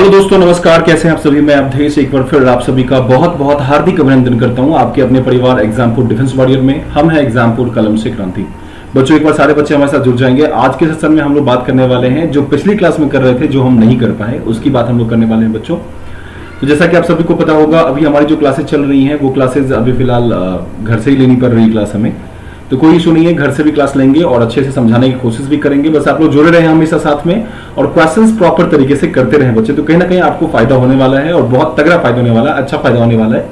Hello दोस्तों, नमस्कार। कैसे हैं आप सभी। मैं अवधेश एक बार फिर आप सभी का बहुत बहुत हार्दिक अभिनंदन करता हूं आपके अपने परिवार एग्जामपुर डिफेंस वॉरियर में। हम हैं एग्जामपुर कलम से क्रांति। बच्चों, एक बार सारे बच्चे हमारे साथ जुड़ जाएंगे। आज के सेशन में हम लोग बात करने वाले हैं जो पिछली क्लास में कर रहे थे, जो हम नहीं कर पाए, उसकी बात हम लोग करने वाले हैं बच्चों। तो जैसा कि आप सभी को पता होगा, अभी हमारी जो क्लासेज चल रही हैं वो क्लासेज अभी फिलहाल घर से ही लेनी पड़ रही क्लास हमें। तो कोई इशू नहीं है, घर से भी क्लास लेंगे और अच्छे से समझाने की कोशिश भी करेंगे। बस आप लोग जुड़े रहे हमेशा साथ में और क्वेश्चंस प्रॉपर तरीके से करते रहे बच्चे। तो कहीं ना कहीं आपको फायदा होने वाला है और बहुत तगड़ा फायदा होने वाला है, अच्छा फायदा होने वाला है।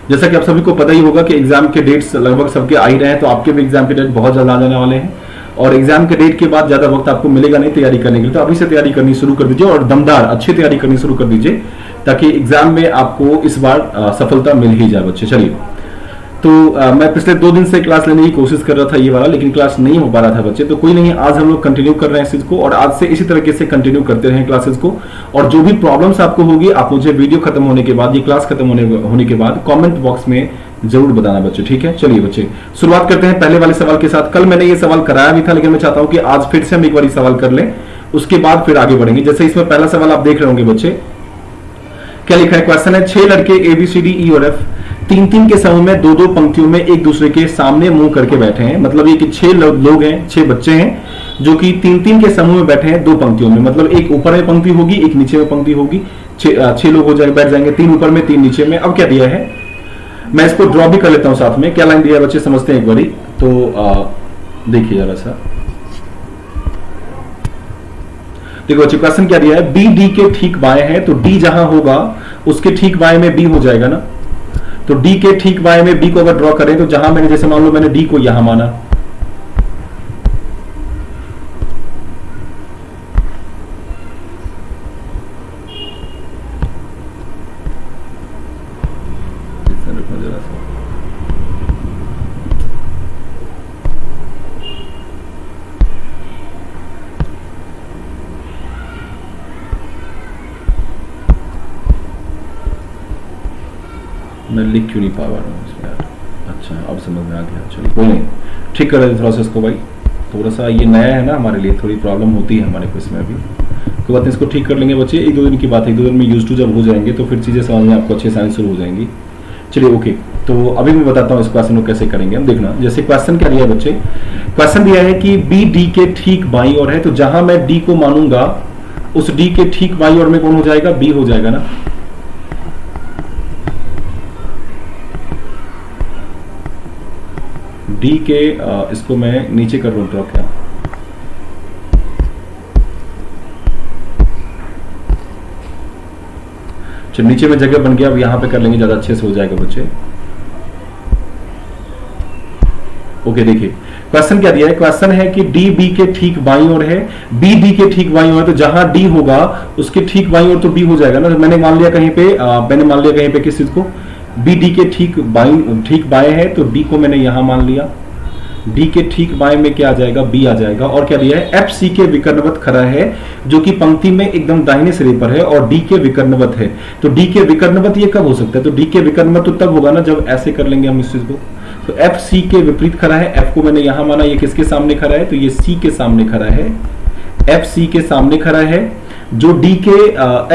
जैसा कि आप सभी को पता ही होगा कि एग्जाम के डेट्स लगभग सबके आ ही रहे हैं, तो आपके भी एग्जाम के डेट बहुत ज्यादा आ जाने वाले हैं और एग्जाम के डेट के बाद ज्यादा वक्त आपको मिलेगा नहीं तैयारी करने के लिए। तो अभी से तैयारी करनी शुरू कर दीजिए और दमदार अच्छी तैयारी करनी शुरू कर दीजिए, ताकि एग्जाम में आपको इस बार सफलता मिल ही जाए बच्चे। चलिए, तो मैं पिछले 2 दिन से क्लास लेने की कोशिश कर रहा था ये वाला, लेकिन क्लास नहीं हो पा रहा था बच्चे। तो कोई नहीं, आज हम लोग कंटिन्यू कर रहे हैं इस चीज को और आज से इसी तरीके से कंटिन्यू करते रहें क्लासेस को। और जो भी प्रॉब्लम्स आपको होगी, आप मुझे वीडियो खत्म होने के बाद, ये क्लास खत्म होने के बाद कमेंट बॉक्स में जरूर बताना बच्चे, ठीक है। चलिए बच्चे, शुरुआत करते हैं पहले वाले सवाल के साथ। कल मैंने ये सवाल कराया भी था, लेकिन मैं चाहता हूं कि आज फिर से हम एक बार सवाल कर लें, उसके बाद फिर आगे बढ़ेंगे। जैसे इसमें पहला सवाल आप देख रहे होंगे बच्चे, क्या लिखा है। क्वेश्चन है, 6 लड़के ABCD E और F 3-3 के समूह में 2-2 पंक्तियों में एक दूसरे के सामने मुंह करके बैठे हैं। मतलब ये कि 6 लोग हैं, 6 बच्चे हैं जो कि 3-3 के समूह में बैठे हैं 2 पंक्तियों में। मतलब एक ऊपर में पंक्ति होगी, एक नीचे में पंक्ति होगी। 6 लोग हो जाएंगे, बैठ जाएंगे, 3 ऊपर में 3 नीचे में। अब क्या दिया है, मैं इसको ड्रॉ भी कर लेता हूं साथ में। क्या लाइन दिया है बच्चे, समझते हैं एक बारी। तो देखिए जरा सा, देखो बच्चे क्वेश्चन क्या दिया है, B D के ठीक बाएं है। तो D जहां होगा उसके ठीक बाएं में B हो जाएगा ना। तो D के ठीक बाएं में B को अगर ड्रॉ करें, तो जहां मैंने, जैसे मान लो मैंने D को यहां माना, मैं लिख क्यों नहीं पा रहा हूँ इसमें यार। अच्छा, अब समझ में आ गया। चलिए कोई नहीं, ठीक कर रहे थे थोड़ा सा इसको भाई। थोड़ा सा ये नया है ना हमारे लिए, थोड़ी प्रॉब्लम होती है हमारे को इसमें अभी। कोई बात नहीं, इसको ठीक कर लेंगे बच्चे। 1-2 दिन की बात है, 1-2 दिन में यूज टू जब हो जाएंगे तो फिर चीज़ें समझ में आपको अच्छे से आनी शुरू हो जाएंगी। चलिए ओके, तो अभी मैं बताता हूँ इस क्वेश्चन को कैसे करेंगे हम। देखना, जैसे क्वेश्चन क्या दिया है बच्चे, क्वेश्चन दिया है कि B D के ठीक बाई ओर है। तो जहां मैं D को मानूंगा, उस D के ठीक बाई ओर में कौन हो जाएगा, B हो जाएगा ना। D के इसको मैं नीचे कर लूं ड्रॉ, क्या चलो नीचे में जगह बन गया। अब यहां पे कर लेंगे, ज्यादा अच्छे से हो जाएगा बच्चे। ओके, देखिए क्वेश्चन क्या दिया है। क्वेश्चन है कि D B के ठीक बाईं ओर है, B D के ठीक बाईं ओर है। तो जहां D होगा उसके ठीक बाईं ओर तो B हो जाएगा ना। तो मैंने मान लिया कहीं पे किस चीज को, B D के ठीक बाएं है, तो D को मैंने यहां मान लिया। D के ठीक बाएं में क्या आ जाएगा, B आ जाएगा। और क्या दिया है, F C के विकर्णवत खड़ा है, जो कि पंक्ति में एकदम दाहिने सिरे पर है और D के विकर्णवत है। तो D के विकर्णवत ये कब हो सकता है, तो D के विकर्णवत तो तब होगा ना जब ऐसे कर लेंगे हम इस चीज को। तो F C के विपरीत खड़ा है, F को मैंने यहां माना, ये किसके सामने खड़ा है, तो ये C के सामने खड़ा है, F C के सामने खड़ा है। जो D के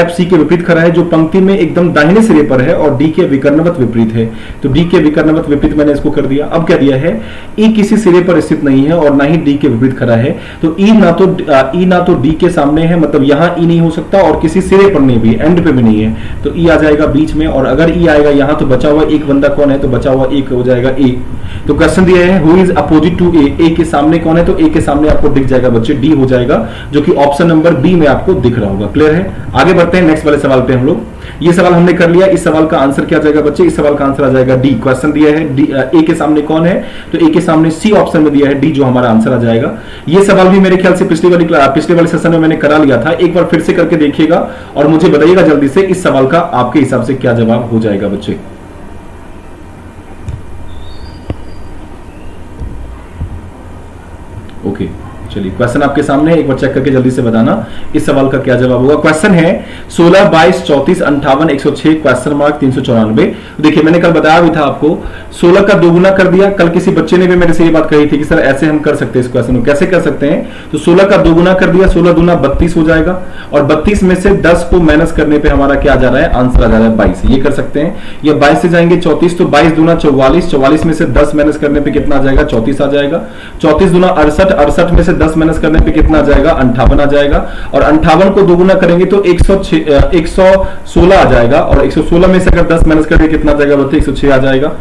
F C के विपरीत खड़ा है, जो पंक्ति में एकदम दाहिने सिरे पर है और D के विकर्णवत विपरीत है। तो D के विकर्णवत विपरीत मैंने इसको कर दिया। अब क्या दिया है, E किसी सिरे पर स्थित नहीं है और ना ही D के विपरीत खड़ा है। तो E ना तो D के सामने है, मतलब यहां E नहीं हो सकता, और किसी सिरे पर नहीं भी, एंड पे भी नहीं है। तो E आ जाएगा बीच में, और अगर E आएगा यहां तो बचा हुआ एक बंदा कौन है, तो बचा हुआ एक हो जाएगा A। तो क्वेश्चन दिया है, who is opposite to A के सामने कौन है, तो A के सामने आपको दिख जाएगा बच्चे, D हो जाएगा, जो कि ऑप्शन नंबर B में आपको दिख रहा होगा। क्लियर है। आगे बढ़ते हैं नेक्स्ट वाले सवाल पे हम लोग। ये सवाल हमने कर लिया, इस सवाल का आंसर क्या जाएगा बच्चे, इस सवाल का आंसर आ जाएगा D। क्वेश्चन दिया है A के सामने कौन है, तो A के सामने C ऑप्शन में दिया है D, जो हमारा आंसर आ जाएगा। ये सवाल भी मेरे ख्याल से पिछले वाले सेशन में मैंने करा लिया था। एक बार फिर से करके देखिएगा और मुझे बताइएगा जल्दी से इस सवाल का आपके हिसाब से क्या जवाब हो जाएगा बच्चे। ओके, चलिए क्वेश्चन आपके सामने है, एक बार चेक करके जल्दी से बताना इस सवाल का क्या जवाब होगा। क्वेश्चन है 16, 22, 34, 58, 106, क्वेश्चन मार्क 394। देखिए मैंने कल बताया भी था आपको, 16 का दोगुना कर दिया। कल किसी बच्चे ने भी मेरे से ये बात कही थी कि सर ऐसे हम कर सकते हैं इस क्वेश्चन को, कैसे कर सकते हैं? तो 16 का दोगुना कर दिया, 16 दूना 32 हो जाएगा, और 32 में से 10 को माइनस करने पे हमारा क्या आ जा रहा है? आंसर आ जा रहा है 22। ये कर सकते हैं। या 22 से जाएंगे 34, तो 22 दूना 44, 44 में से 10 माइनस करने पे कितना आ जाएगा? 34 आ जाएगा। 34 दूना 68, 68 में से 10 माइनस करने पे कितना आ जाएगा? 58 आ जाएगा। और 58 को दोगुना करेंगे तो 116 आ जाएगा, और 116 में से अगर 10 माइनस करके कितना आ जाएगा? बताइए 106 आ जाएगा।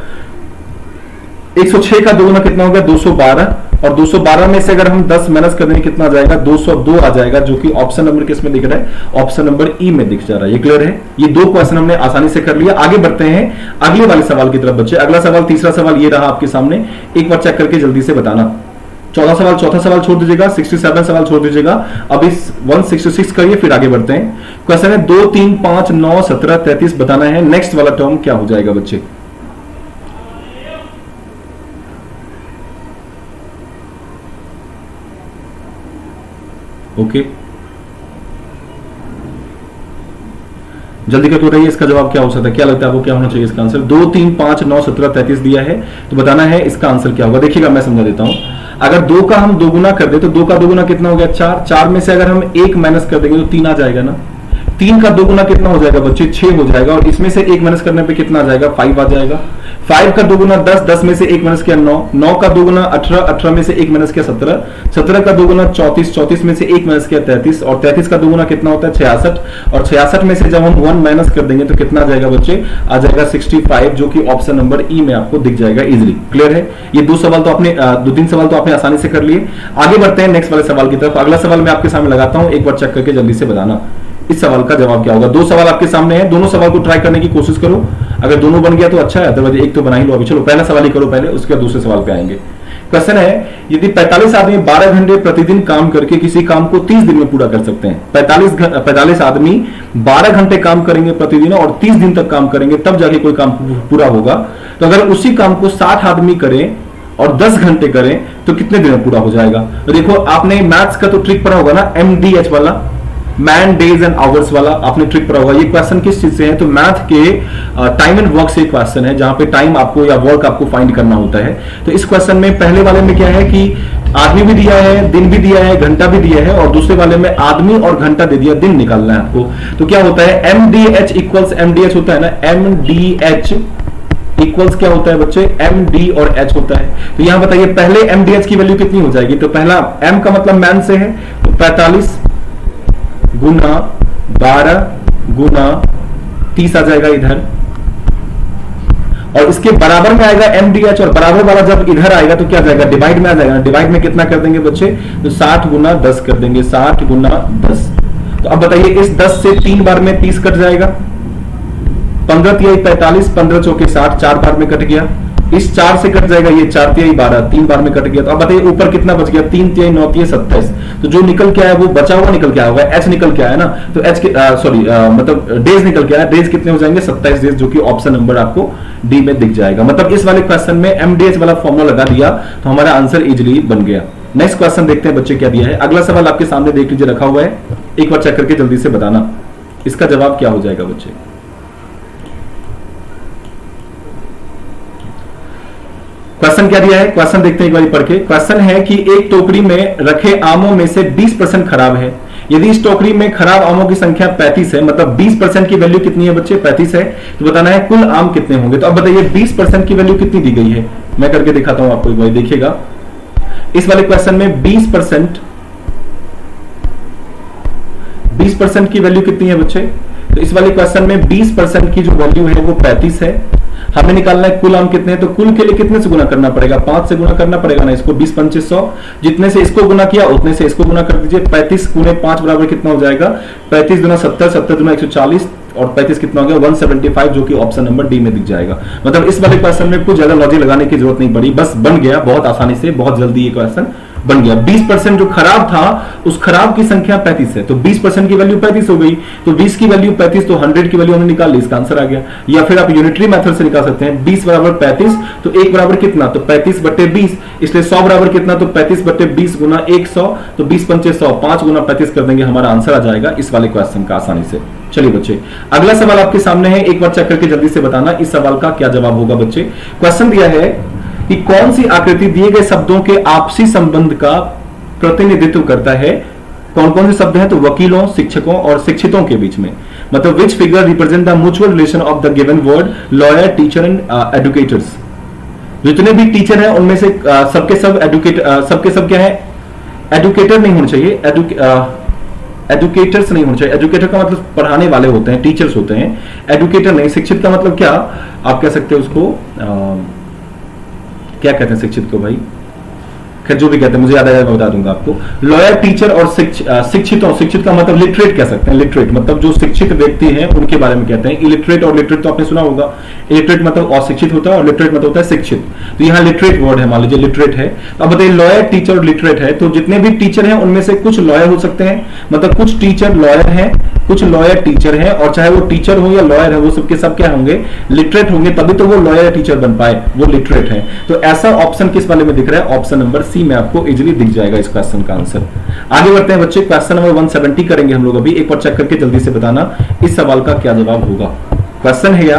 106 का दोगुना कितना हो गया? 212, और 212 में से अगर हम 10 माइनस करेंगे कितना आ जाएगा? 202 आ जाएगा, जो कि ऑप्शन नंबर किसमें दिख रहा है? ऑप्शन नंबर ई में दिख जा रहा है। ये क्लियर है? ये दो क्वेश्चन हमने आसानी से कर लिया। आगे बढ़ते हैं अगले वाले सवाल की तरफ बच्चे। अगला सवाल, तीसरा सवाल ये रहा आपके सामने, एक बार चेक करके जल्दी से बताना। चौथा सवाल छोड़ दीजिएगा, 67 सवाल छोड़ दीजिएगा। अब इस 166 करिए, फिर आगे बढ़ते हैं। क्वेश्चन है 2, 3, 5, 9, 17, 33 बताना है नेक्स्ट वाला टर्म क्या हो जाएगा बच्चे। ओके, जल्दी करते रहिए। इसका जवाब क्या हो सकता है? क्या लगता है आपको क्या होना चाहिए इसका आंसर? 2, 3, 5, 9, 17, 33 दिया है, तो बताना है इसका आंसर क्या होगा। देखिएगा मैं समझा देता हूं। अगर 2 का हम दोगुना कर दे तो 2 का दोगुना कितना हो गया? 4। 4 में से अगर हम 1 माइनस कर देंगे तो 3 आ जाएगा ना। 3 का दोगुना कितना हो जाएगा बच्चे? 6 हो जाएगा, और इसमें से 1 माइनस करने पे कितना आ जाएगा? 5 आ जाएगा। 5 का दोगुना 10, 10 में से 1 माइनस किया 9, 9 का दोगुना 18, 18 में से 1 माइनस किया 17, 17 का दोगुना 34, 34 में से 1 माइनस किया 33, और 33 का दोगुना कितना होता है? 66, और 66 में से जब हम 1 माइनस कर देंगे तो कितना आ जाएगा बच्चे? आ जाएगा 65, जो कि ऑप्शन नंबर ई में आपको दिख जाएगा इजिली। क्लियर है? ये दो सवाल तो आपने 2-3 सवाल तो आपने आसानी से कर लिए। आगे बढ़ते हैं नेक्स्ट वाले सवाल की तरफ। अगला सवाल मैं आपके सामने लगाता हूं, एक बार चेक करके जल्दी से बताना इस सवाल का जवाब क्या होगा। 2 सवाल आपके सामने हैं, दोनों सवाल को ट्राई करने की कोशिश करो। अगर दोनों बन गया तो अच्छा है, अदरवाइज एक तो बना ही लो। अभी चलो पहला सवाल ही करो पहले, उसके बाद दूसरे सवाल पे आएंगे। क्वेश्चन है, यदि 45 आदमी 12 घंटे प्रतिदिन काम करके किसी काम को 30 दिन में पूरा कर सकते हैं। 45 आदमी 12 घंटे काम करेंगे प्रतिदिन और 30 दिन तक काम करेंगे, तब जाके कोई काम पूरा होगा। तो अगर उसी काम को 60 आदमी करें और 10 घंटे करें तो कितने दिन में पूरा हो जाएगा? तो देखो, आपने मैथ्स का तो ट्रिक पढ़ा होगा ना, MDH वाला, मैन डेज एंड आवर्स वाला आपने ट्रिक पढ़ा होगा। ये क्वेश्चन किस चीज से है? तो मैथ के टाइम एंड वर्क से क्वेश्चन है, जहां पे टाइम आपको या वर्क आपको फाइंड करना होता है। तो इस क्वेश्चन में पहले वाले में क्या है कि आदमी भी दिया है, दिन भी दिया है, घंटा भी दिया है, और दूसरे वाले में आदमी और घंटा दे दिया, दिन निकालना है आपको। तो क्या होता है? MDH इक्वल्स MDH होता है ना, MDH इक्वल्स क्या होता है बच्चे? MD और H होता है। तो यहां बताइए पहले MDH की वैल्यू कितनी हो जाएगी? तो पहला M का मतलब मैन से है, तो 45 गुना 12 गुना 30 आ जाएगा इधर, और इसके बराबर में आएगा MDH, और बराबर वाला जब इधर आएगा तो क्या जाएगा? डिवाइड में आ जाएगा। डिवाइड में कितना कर देंगे बच्चे? तो 60 गुना 10 कर देंगे, 60 गुना 10। तो अब बताइए इस 10 से 3 बार में 30 कट जाएगा, 15 तिहाई 45, 15 चौके 60, 4 बार में कट गया। इस 4 से कट जाएगा ये 4 तिहाई 12, 3 बार में कट गया। तो अब बताइए ऊपर कितना बच गया? 3 तिहाई 9 तिहाई 27। तो जो निकल के आया वो बचा हुआ निकल के आया होगा, H निकल के आया ना, तो H के मतलब डेज निकल के आया। डेज कितने हो जाएंगे? 27 डेज, जो कि ऑप्शन नंबर आपको डी में दिख जाएगा। मतलब इस वाले क्वेश्चन में MDH वाला फॉर्मूला लगा दिया तो हमारा आंसर इजिली बन गया। नेक्स्ट क्वेश्चन देखते हैं बच्चे क्या दिया है। अगला सवाल आपके सामने देख लीजिए, रखा हुआ है, एक बार चेक करके जल्दी से बताना इसका जवाब क्या हो जाएगा बच्चे। क्वेश्चन क्या दिया है? क्वेश्चन देखते हैं एक बार पढ़ के। क्वेश्चन है कि एक टोकरी में रखे आमों में से 20% खराब है। यदि इस टोकरी में खराब आमों की संख्या 35 है, मतलब 20% की वैल्यू कितनी है बच्चे? 35 है। तो बताना है कुल आम कितने होंगे। तो अब बताइए 20% की वैल्यू कितनी दी गई है? मैं करके दिखाता हूं आपको एक बार, देखिएगा। इस वाले क्वेश्चन में 20% की वैल्यू कितनी है बच्चे? तो इस वाले क्वेश्चन में 20% की जो वैल्यू है वो 35 है। हमें निकालना है कुल आम कितने हैं। तो कुल के लिए कितने से गुना करना पड़ेगा? 5 से गुना करना पड़ेगा ना इसको। 20 पंचे 100, जितने से इसको गुना किया उतने से इसको गुना कर दीजिए। 35 गुने 5 बराबर कितना हो जाएगा? 35 दुना 70, 70 दुना 140, और 35 कितना हो गया? 175, जो कि ऑप्शन नंबर डी में दिख जाएगा। मतलब इस वाले क्वेश्चन में कुछ ज्यादा लॉजिक लगाने की जरूरत नहीं पड़ी, बस बन गया बहुत आसानी से, बहुत जल्दी ये क्वेश्चन बन गया। 20% जो खराब था उस खराब की संख्या 35 है, तो 20% की वैल्यू 35 हो गई, तो 20 की वैल्यू 35, तो 100 की वैल्यू हमने निकाल ली, इसका आंसर आ गया। या फिर आप यूनिटरी मेथड से निकाल सकते हैं, 20 बराबर 35, तो 1 बराबर कितना, तो 35 बटे 20, इसलिए 100 बराबर कितना, तो 35 बटे 20 गुना 100, तो 20 पंचे 100, 5 गुना 35 कर देंगे, हमारा आंसर आ जाएगा इस वाले क्वेश्चन का आसानी से। चलिए बच्चे, अगला सवाल आपके सामने है, एक बार चेक करके जल्दी से बताना इस सवाल का क्या जवाब होगा। बच्चे क्वेश्चन दिया है कि कौन सी आकृति दिए गए शब्दों के आपसी संबंध का प्रतिनिधित्व करता है। कौन कौन से शब्द हैं, तो वकीलों, शिक्षकों और शिक्षितों के बीच में, मतलब which figure represent the mutual relation of the given word lawyer, teacher and educators. जितने भी टीचर हैं उनमें से सबके सब एडुकेट, सबके सब क्या है, एडुकेटर नहीं होने चाहिए, एडुकेटर्स नहीं होने चाहिए। एजुकेटर का मतलब पढ़ाने वाले होते हैं, टीचर्स होते हैं, एडुकेटर नहीं। शिक्षित का मतलब क्या, आप कह सकते हैं उसको क्या कहते हैं शिक्षित को भाई, खैर जो भी कहते हैं मुझे याद आएगा मैं बता दूंगा आपको। लॉयर, टीचर और शिक्षितों, शिक्षित का मतलब लिटरेट कह सकते हैं, लिटरेट मतलब जो शिक्षित व्यक्ति हैं उनके बारे में कहते हैं। इलिटरेट और लिटरेट तो आपने सुना होगा, इलिटरेट मतलब अशिक्षित होता है और लिटरेट मतलब होता है शिक्षित, तो यहाँ लिटरेट वर्ड है, मान लीजिए लिटरेट है। तो अब बताइए लॉयर, टीचर और लिटरेट है, तो जितने भी टीचर हैं उनमें से कुछ लॉयर हो सकते हैं, मतलब कुछ टीचर लॉयर हैं, कुछ लॉयर टीचर हैं, और चाहे वो टीचर हो या लॉयर है वो सबके सब क्या होंगे, लिटरेट होंगे, तभी तो वो लॉयर या टीचर बन पाए, वो लिटरेट है। तो ऐसा ऑप्शन किस वाले में दिख रहा है, ऑप्शन नंबर सी में आपको इजीली दिख जाएगा इस क्वेश्चन का आंसर। आगे बढ़ते हैं बच्चे, क्वेश्चन नंबर 170 करेंगे हम लोग अभी, एक बार चेक करके जल्दी से बताना इस सवाल का क्या जवाब होगा। क्वेश्चन है या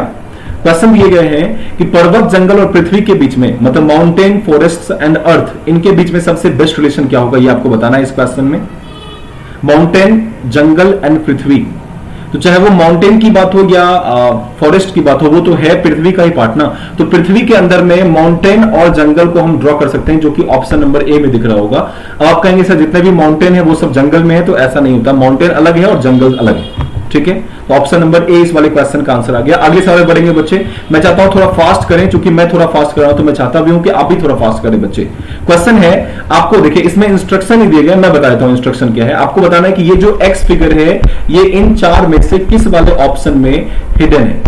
क्वेश्चन दिए गए हैं कि पर्वत, जंगल और पृथ्वी के बीच में, मतलब माउंटेन, फॉरेस्ट एंड अर्थ, इनके बीच में सबसे बेस्ट रिलेशन क्या होगा, ये आपको बताना है इस क्वेश्चन में। माउंटेन, जंगल एंड पृथ्वी, तो चाहे वो माउंटेन की बात हो या फॉरेस्ट की बात हो, वो तो है पृथ्वी का ही पार्ट ना। तो पृथ्वी के अंदर में माउंटेन और जंगल को हम ड्रॉ कर सकते हैं, जो कि ऑप्शन नंबर ए में दिख रहा होगा। अब आप कहेंगे सर जितने भी माउंटेन है वो सब जंगल में है, तो ऐसा नहीं होता, माउंटेन अलग है और जंगल अलग है, ठीक है। तो ऑप्शन नंबर ए इस वाले क्वेश्चन का आंसर आ गया। अगले सवाल बढ़ेंगे बच्चे, मैं चाहता हूं थोड़ा फास्ट करें, क्योंकि मैं थोड़ा फास्ट कर रहा हूं, तो मैं चाहता भी हूं कि आप भी थोड़ा फास्ट करें बच्चे। क्वेश्चन है आपको, देखिए इसमें इंस्ट्रक्शन ही दिए गए, मैं बता देता हूं इंस्ट्रक्शन क्या है। आपको बताना है कि ये जो एक्स फिगर है ये इन चार में से किस वाले ऑप्शन में हिडन है।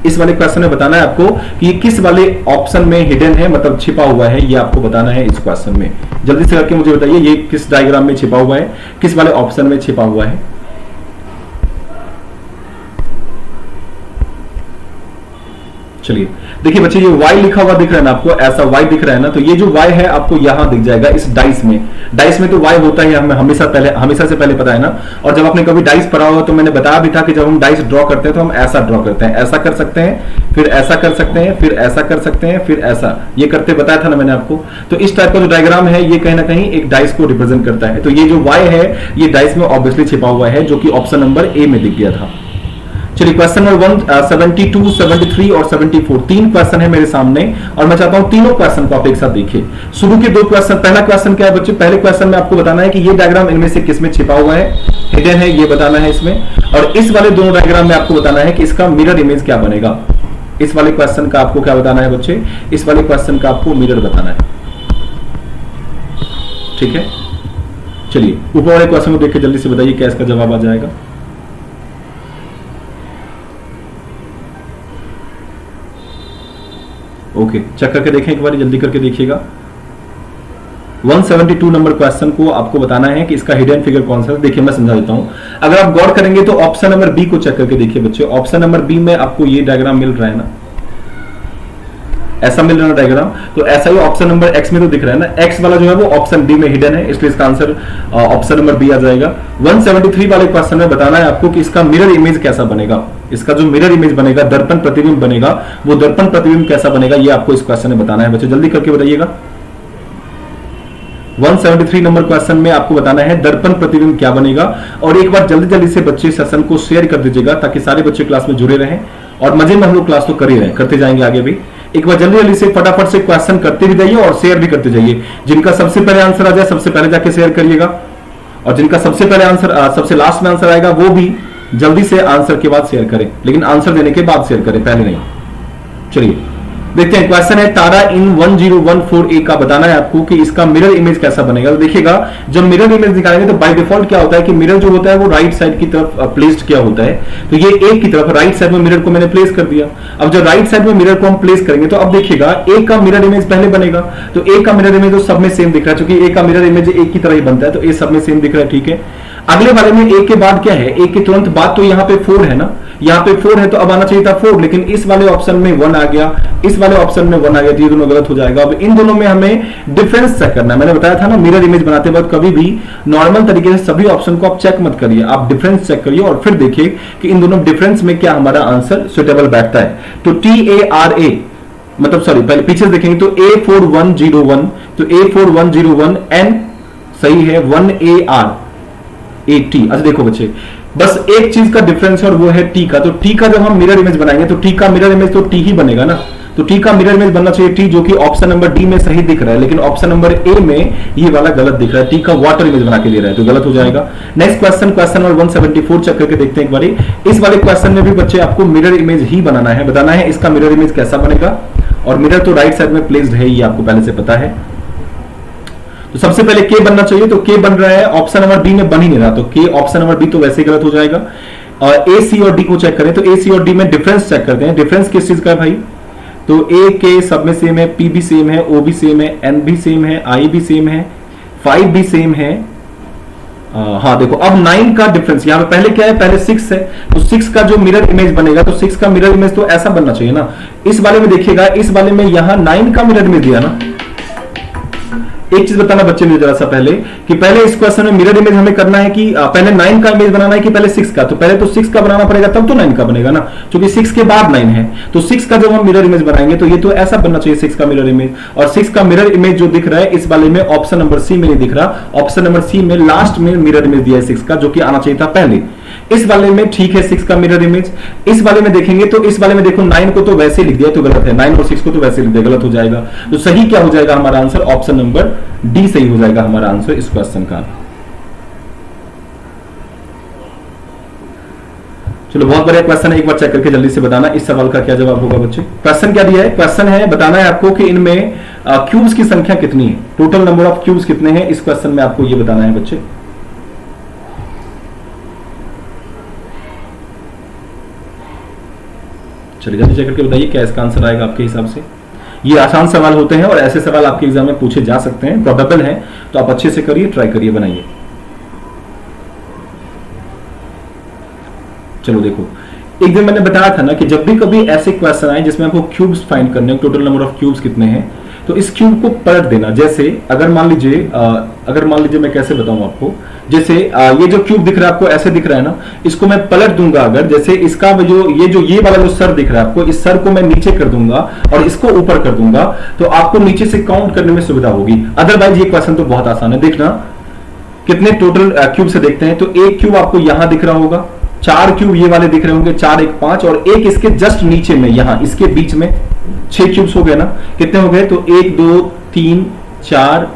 इस वाले क्वेश्चन में बताना है आपको कि ये किस वाले ऑप्शन में हिडन है, मतलब छिपा हुआ है, ये आपको बताना है इस क्वेश्चन में। जल्दी से करके मुझे बताइए ये किस डायग्राम में छिपा हुआ है, किस वाले ऑप्शन में छिपा हुआ है। चलिए देखिए बच्चे, ये y लिखा हुआ दिख रहा है ना आपको, ऐसा y दिख रहा है ना, तो ये जो y है आपको यहां दिख जाएगा इस डाइस में। डाइस में तो y होता है, हमें हमेशा से पहले पता है ना। और जब आपने कभी डाइस पढ़ा होगा तो मैंने बताया भी था कि जब हम डाइस ड्रॉ करते हैं तो हम ऐसा ड्रॉ करते हैं, ऐसा कर सकते हैं, फिर ऐसा कर सकते हैं, फिर ऐसा कर सकते हैं, फिर ऐसा, ये करते बताया था ना मैंने आपको। तो इस टाइप का जो डायग्राम है ये कहीं ना कहीं एक डाइस को रिप्रेजेंट करता है। तो ये जो y है ये डाइस में ऑब्वियसली छिपा हुआ है, जो कि ऑप्शन नंबर ए में दिख गया था। चलिए क्वेश्चन नंबर 172, 73 और 74, तीन क्वेश्चन है मेरे सामने, और मैं चाहता हूं तीनों क्वेश्चन को आप एक साथ देखिए। शुरू के दो क्वेश्चन, पहला क्वेश्चन क्या है बच्चे, पहले क्वेश्चन में आपको बताना है कि ये डायग्राम इनमें से किस में छिपा हुआ है, हिडन है, ये बताना है इसमें। और इस वाले दोनों डायग्राम में आपको बताना है कि इसका मिरर इमेज क्या बनेगा। इस वाले क्वेश्चन का आपको क्या बताना है बच्चे, इस वाले क्वेश्चन का आपको मिरर बताना है, ठीक है। चलिए ऊपर वाले क्वेश्चन को देख के जल्दी से बताइए क्या इसका जवाब आ जाएगा। ओके चेक करके देखें एक बार, जल्दी करके देखिएगा। 172 नंबर क्वेश्चन को आपको बताना है कि इसका हिडन फिगर कौन सा है। देखिए मैं समझा देता हूं, अगर आप गौर करेंगे तो ऑप्शन नंबर बी को चेक करके देखिए बच्चे। ऑप्शन नंबर बी में आपको ये डायग्राम मिल रहा है ना, ऐसा मिल रहा है डायग्राम, तो ऐसा ही ऑप्शन नंबर एक्स में तो दिख रहा है ना। एक्स वाला जो है वो ऑप्शन डी में हिडन है, इसलिए इसका आंसर ऑप्शन नंबर बी आ जाएगा। 173 वाले क्वेश्चन में बताना है आपको कि इसका मिरर इमेज कैसा बनेगा। इसका जो मिरर इमेज बनेगा, दर्पण प्रतिबिंब बनेगा, वो दर्पण प्रतिबिंब कैसा बनेगा ये आपको इस क्वेश्चन में बताना है बच्चे, जल्दी करके बताइएगा। 173 नंबर क्वेश्चन में आपको बताना है दर्पण प्रतिबिंब क्या बनेगा। और एक बार जल्दी जल्दी से बच्चे सेशन को शेयर कर दीजिएगा ताकि सारे बच्चे क्लास में जुड़े रहें, और मजे में हम लोग क्लास तो कर ही रहे, करते जाएंगे आगे भी। एक बार जल्दी जल्दी से फटाफट से क्वेश्चन करते भी जाइए और शेयर भी करते जाइए। जिनका सबसे पहले आंसर आ जाए सबसे पहले जाके शेयर करिएगा, और जिनका सबसे पहले आंसर सबसे लास्ट में आंसर आएगा वो भी जल्दी से आंसर के बाद शेयर करें, लेकिन आंसर देने के बाद शेयर करें, पहले नहीं। चलिए देखते हैं क्वेश्चन है तारा इन 1014A का बताना है आपको कि इसका मिरर इमेज कैसा बनेगा। तो देखिएगा जब मिरर इमेज निकालेंगे तो बाय डिफॉल्ट क्या होता है कि मिरर जो होता है वो राइट साइड की तरफ प्लेस्ड किया होता है। तो ये एक की तरफ राइट साइड में मिरर को मैंने प्लेस कर दिया। अब जब राइट साइड में मिरर को हम प्लेस करेंगे तो अब देखिएगा ए का मिरर इमेज पहले बनेगा। तो ए का मिरर इमेज तो सब में सेम दिख रहा है, क्योंकि ए का मिरर इमेज एक की तरह ही बनता है, तो ए सब में सेम दिख रहा है, ठीक है। अगले वाले में ए के बाद क्या है, ए के तुरंत बाद तो यहाँ पे 4 है ना, यहाँ पे 4 है तो अब आना चाहिए था 4, लेकिन इस वाले ऑप्शन में 1 आ गया, इस वाले ऑप्शन में 1 आ गया, तो ये दोनों गलत हो जाएगा। अब इन दोनों में हमें डिफरेंस चेक करना है। मैंने बताया था ना मिरर इमेज बनाते वक्त कभी भी नॉर्मल तरीके से सभी ऑप्शन को आप चेक मत करिए, आप डिफरेंस चेक करिए और फिर देखिए कि इन दोनों डिफरेंस में क्या हमारा आंसर सुटेबल बैठता है। तो TARA मतलब सॉरी पहले पीछे देखेंगे तो A4101, तो A4101 N सही है, 1AR80। अच्छा देखो बच्चे बस एक चीज का डिफरेंस है और वो है टी का। तो टी का जब हम मिरर इमेज बनाएंगे तो टी का मिरर इमेज तो टी ही बनेगा ना, तो टी का मिरर इमेज बनना चाहिए टी, जो कि ऑप्शन नंबर डी में सही दिख रहा है, लेकिन ऑप्शन नंबर ए में ये वाला गलत दिख रहा है, टी का वाटर इमेज बना के दे रहा है, तो गलत हो जाएगा। Next question, question number 174 check करके देखते हैं एक बारी। इस वाले क्वेश्चन में भी बच्चे आपको मिरर इमेज ही बनाना है, बताना है इसका मिरर इमेज कैसा बनेगा, और मिरर तो राइट साइड में प्लेस्ड है, ये आपको पहले से पता है। तो सबसे पहले के बनना चाहिए, तो के बन रहा है, ऑप्शन नंबर बी में बन ही नहीं रहा, तो के ऑप्शन नंबर बी तो वैसे ही गलत हो जाएगा। और ए सी और डी को चेक करें तो ए सी और डी में डिफरेंस चेक करते हैं, डिफरेंस किस चीज का है भाई, तो ए के सब में सेम है, पी भी सेम है, ओ भी सेम है, एन भी सेम है, आई भी सेम है, 5 भी सेम है। हाँ देखो अब 9 का डिफरेंस, यहाँ पे पहले क्या है, पहले 6 है, तो 6 का जो मिरर इमेज बनेगा तो 6 का मिरर इमेज तो ऐसा बनना चाहिए ना। इस वाले में देखिएगा, इस वाले में यहाँ 9 का मिरर इमेज दिया ना। एक चीज बताना बच्चे मुझे जरा सा पहले कि पहले इस क्वेश्चन में मिरर इमेज हमें करना है कि पहले 9 का इमेज बनाना है कि पहले 6 का, तो पहले तो 6 का बनाना पड़ेगा तब तो 9 का बनेगा ना, क्योंकि 6 के बाद 9 है, तो 6 का जब हम मिरर इमेज बनाएंगे तो ये तो ऐसा बनना चाहिए 6 का मिरर इमेज। और 6 का मिरर इमेज जो दिख रहा है इस वाले में ऑप्शन नंबर सी में नहीं दिख रहा, ऑप्शन नंबर सी में लास्ट में मिरर इमेज दिया है 6 का, जो कि आना चाहिए था पहले। इस वाले में ठीक है 6 का मिरर इमेज, इस वाले में देखेंगे तो इस वाले में देखो 9 को तो वैसे लिख दिया तो गलत है, 9 और 6 को तो वैसे लिख दिया, गलत हो जाएगा। तो सही क्या हो जाएगा हमारा आंसर, ऑप्शन नंबर डी सही हो जाएगा हमारा आंसर इस क्वेश्चन का। चलो बहुत बढ़िया क्वेश्चन है, एक बार चेक करके जल्दी से बताना इस सवाल का क्या जवाब होगा बच्चे। क्वेश्चन क्या दिया है, क्वेश्चन है बताना है आपको कि इनमें क्यूब्स की संख्या कितनी है, टोटल नंबर ऑफ क्यूब्स कितने हैं, इस क्वेश्चन में आपको ये बताना है बच्चे। चलिए जल्दी चेक करके बताइए क्या इसका आंसर आएगा आपके हिसाब से। ये आसान सवाल होते हैं और ऐसे सवाल आपके एग्जाम में पूछे जा सकते हैं, प्रोबेबल है, तो आप अच्छे से करिए, ट्राई करिए, बनाइए। चलो देखो एक दिन मैंने बताया था ना कि जब भी कभी ऐसे क्वेश्चन आए जिसमें आपको क्यूब्स फाइंड करने, टोटल नंबर ऑफ क्यूब्स कितने हैं, तो इस क्यूब को पलट देना। जैसे अगर मान लीजिए मैं कैसे बताऊं आपको, जैसे ये जो क्यूब दिख रहा है आपको ऐसे दिख रहा है ना, इसको मैं पलट दूंगा अगर, जैसे इसका ये वाला जो सर दिख रहा है आपको, इस सर को मैं नीचे कर दूंगा और इसको ऊपर कर दूंगा, तो आपको नीचे से काउंट करने में सुविधा होगी। अदरवाइज ये क्वेश्चन तो बहुत आसान है। देखना कितने टोटल क्यूब से देखते हैं, तो एक क्यूब आपको यहां दिख रहा होगा, 4 क्यूब ये वाले दिख रहे होंगे, 4 1 5, और एक इसके जस्ट नीचे में यहां इसके बीच में 6 क्यूब्स हो गए ना। कितने हो गए, तो 1 2 3 4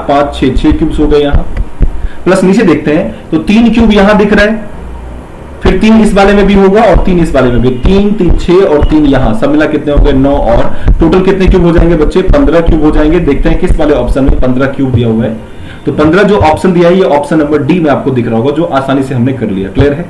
5 6 क्यूब्स हो गए यहां। प्लस नीचे देखते हैं तो 3 क्यूब यहां दिख रहा है, फिर 3 इस वाले में भी होगा और 3 इस वाले में भी, 3 3 6 और 3 यहां, सब मिला कितने हो गए 9, और टोटल कितने क्यूब हो जाएंगे बच्चे, 15 क्यूब हो जाएंगे। देखते हैं किस वाले ऑप्शन में 15 क्यूब दिया हुआ है, तो 15 जो ऑप्शन दिया है ये ऑप्शन नंबर डी में आपको दिख रहा होगा, जो आसानी से हमने कर लिया। क्लियर है।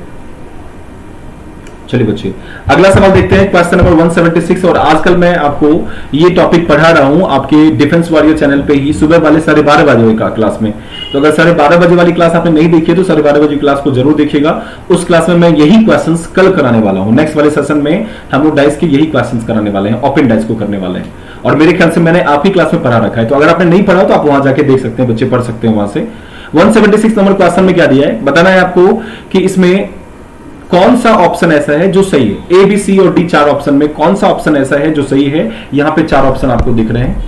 चलिए बच्चे अगला सवाल देखते हैं, क्वेश्चन नंबर 176। और आजकल मैं आपको ये टॉपिक पढ़ा रहा हूं आपके डिफेंस वॉरियर चैनल पे ही, सुबह वाले 12:30 बजे का क्लास में। तो अगर 12:30 बजे वाली क्लास आपने नहीं देखी है तो 12:30 बजे क्लास को जरूर देखिएगा। उस क्लास में मैं यही क्वेश्चंस कल कराने वाला हूं। नेक्स्ट वाले सेशन में हम लोग डाइस के यही क्वेश्चंस कराने वाले हैं, ओपन डाइस को करने वाले हैं, और मेरे ख्याल से मैंने आप ही क्लास में पढ़ा रखा है। तो अगर आपने नहीं पढ़ा तो आप वहां जाके देख सकते हैं, बच्चे पढ़ सकते हैं वहां से। 176 नंबर क्वेश्चन में क्या दिया है, बताना है आपको कि इसमें कौन सा ऑप्शन ऐसा है जो सही है। ए बी सी और डी 4 ऑप्शन में कौन सा ऑप्शन ऐसा है जो सही है, यहां पे 4 ऑप्शन आपको दिख रहे हैं।